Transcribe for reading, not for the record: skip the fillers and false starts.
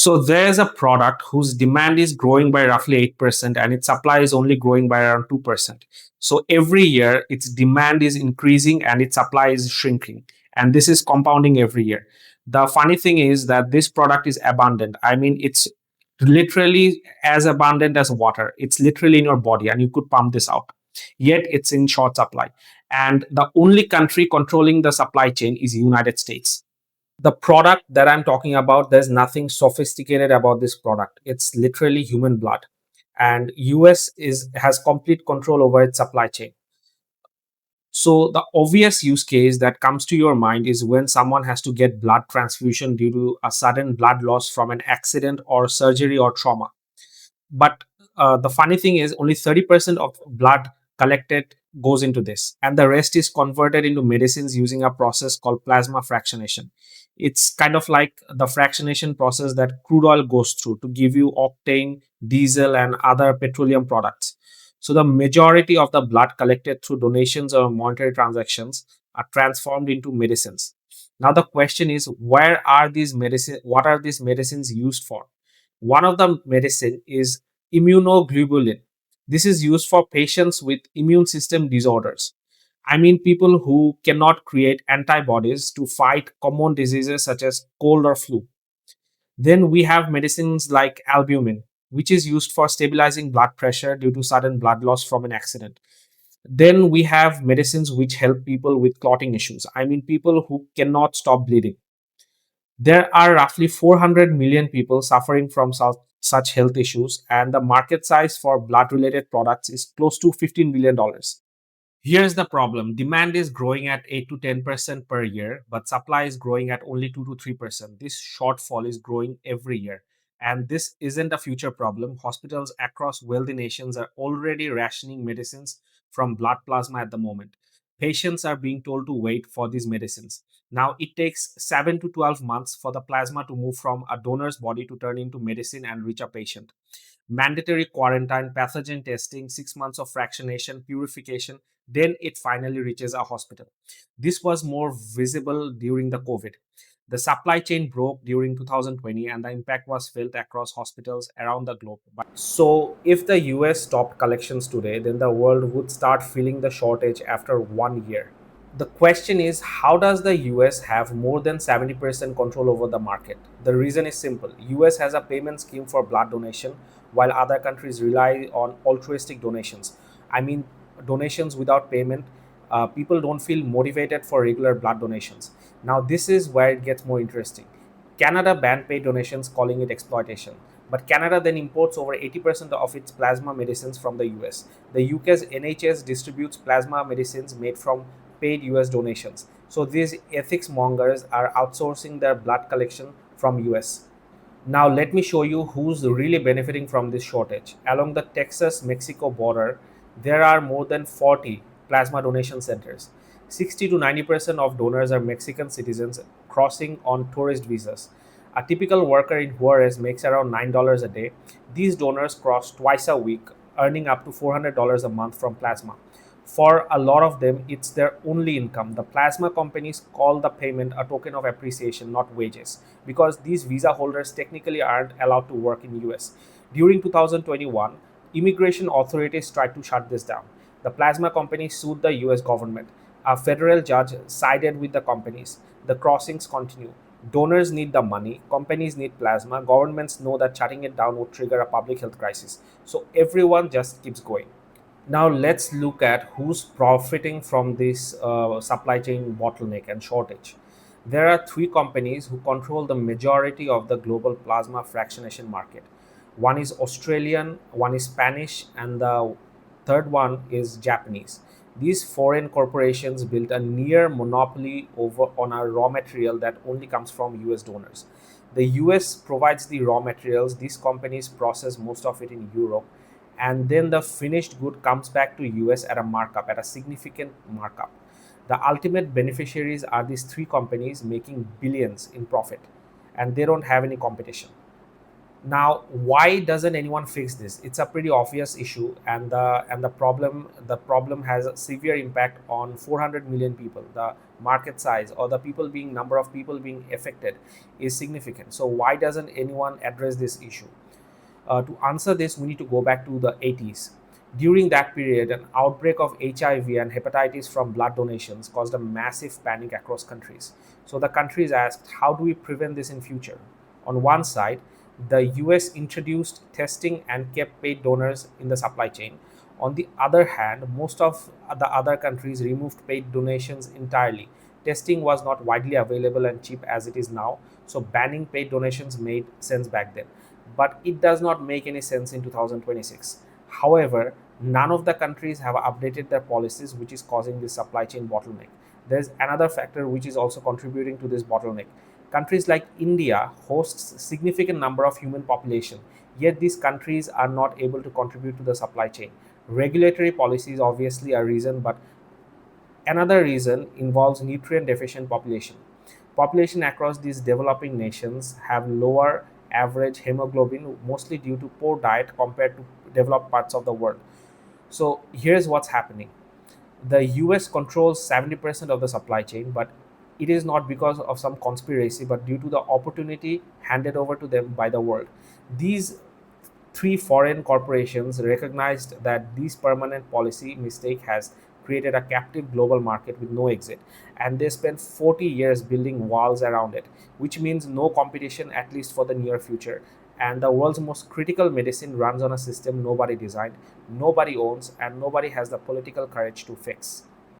So there's a product whose demand is growing by roughly 8% and its supply is only growing by around 2%. So every year its demand is increasing and its supply is shrinking. And this is compounding every year. The funny thing is that this product is abundant. I mean, it's literally as abundant as water. It's literally in your body and you could pump this out. Yet it's in short supply. And the only country controlling the supply chain is United States. The product that I'm talking about, there's nothing sophisticated about this product. It's literally human blood, and US is has complete control over its supply chain. So the obvious use case that comes to your mind is when someone has to get blood transfusion due to a sudden blood loss from an accident or surgery or trauma. But the funny thing is, only 30% of blood collected goes into this, and the rest is converted into medicines using a process called plasma fractionation. It's kind of like the fractionation process that crude oil goes through to give you octane, diesel, and other petroleum products. So, the majority of the blood collected through donations or monetary transactions are transformed into medicines. Now, the question is, where are these medicine? What are these medicines used for? One of the medicine is immunoglobulin. This is used for patients with immune system disorders. I mean, people who cannot create antibodies to fight common diseases such as cold or flu. Then we have medicines like albumin, which is used for stabilizing blood pressure due to sudden blood loss from an accident. Then we have medicines which help people with clotting issues. I mean, people who cannot stop bleeding. There are roughly 400 million people suffering from such health issues, and the market size for blood related products is close to $15 billion. Here's the problem: demand is growing at 8 to 10% per year, but supply is growing at only 2 to 3%. This shortfall is growing every year. And this isn't a future problem. Hospitals across wealthy nations are already rationing medicines from blood plasma at the moment. Patients are being told to wait for these medicines. Now, it takes 7 to 12 months for the plasma to move from a donor's body to turn into medicine and reach a patient. Mandatory quarantine, pathogen testing, 6 months of fractionation, purification, then it finally reaches a hospital. This was more visible during the COVID. The supply chain broke during 2020 and the impact was felt across hospitals around the globe. So, if the US stopped collections today, then the world would start feeling the shortage after 1 year. The question is, how does the US have more than 70% control over the market? The reason is simple. US has a payment scheme for blood donation while other countries rely on altruistic donations. I mean, donations without payment. People don't feel motivated for regular blood donations. Now, this is where it gets more interesting. Canada banned paid donations, calling it exploitation. But Canada then imports over 80% of its plasma medicines from the US. The UK's NHS distributes plasma medicines made from paid US donations. So these ethics mongers are outsourcing their blood collection from US. Now let me show you who's really benefiting from this shortage. Along the Texas-Mexico border, there are more than 40 plasma donation centers. 60 to 90% of donors are Mexican citizens crossing on tourist visas. A typical worker in Juarez makes around $9 a day. These donors cross twice a week, earning up to $400 a month from plasma. For a lot of them, it's their only income. The plasma companies call the payment a token of appreciation, not wages, because these visa holders technically aren't allowed to work in US. During 2021, immigration authorities tried to shut this down. The plasma companies sued the US government. A federal judge sided with the companies. The crossings continue. Donors need the money, companies need plasma, governments know that shutting it down would trigger a public health crisis. So everyone just keeps going. Now let's look at who's profiting from this supply chain bottleneck and shortage. There are three companies who control the majority of the global plasma fractionation market. One is Australian, one is Spanish, and the third one is Japanese. These foreign corporations built a near monopoly over on our raw material that only comes from US donors. The US provides the raw materials, these companies process most of it in Europe, and then the finished good comes back to US at a markup, at a significant markup. The ultimate beneficiaries are these three companies making billions in profit, and they don't have any competition. Now, why doesn't anyone fix this? It's a pretty obvious issue, and the problem has a severe impact on 400 million people. The market size or the people being number of people being affected is significant. So why doesn't anyone address this issue? To answer this, we need to go back to the 80s. During that period, an outbreak of HIV and hepatitis from blood donations caused a massive panic across countries. So the countries asked, how do we prevent this in future? On one side, the US introduced testing and kept paid donors in the supply chain. On the other hand, most of the other countries removed paid donations entirely. Testing was not widely available and cheap as it is now, so banning paid donations made sense back then. But it does not make any sense in 2026. However, none of the countries have updated their policies, which is causing this supply chain bottleneck. There's another factor which is also contributing to this bottleneck. Countries like India hosts significant number of human population, yet these countries are not able to contribute to the supply chain. Regulatory policies obviously a reason, but another reason involves nutrient deficient population. Population across these developing nations have lower average hemoglobin, mostly due to poor diet compared to developed parts of the world. So here's what's happening. The US controls 70% of the supply chain, but it is not because of some conspiracy, but due to the opportunity handed over to them by the world. These three foreign corporations recognized that this permanent policy mistake has created a captive global market with no exit, and they spent 40 years building walls around it, which means no competition, at least for the near future. And the world's most critical medicine runs on a system nobody designed, nobody owns, and nobody has the political courage to fix.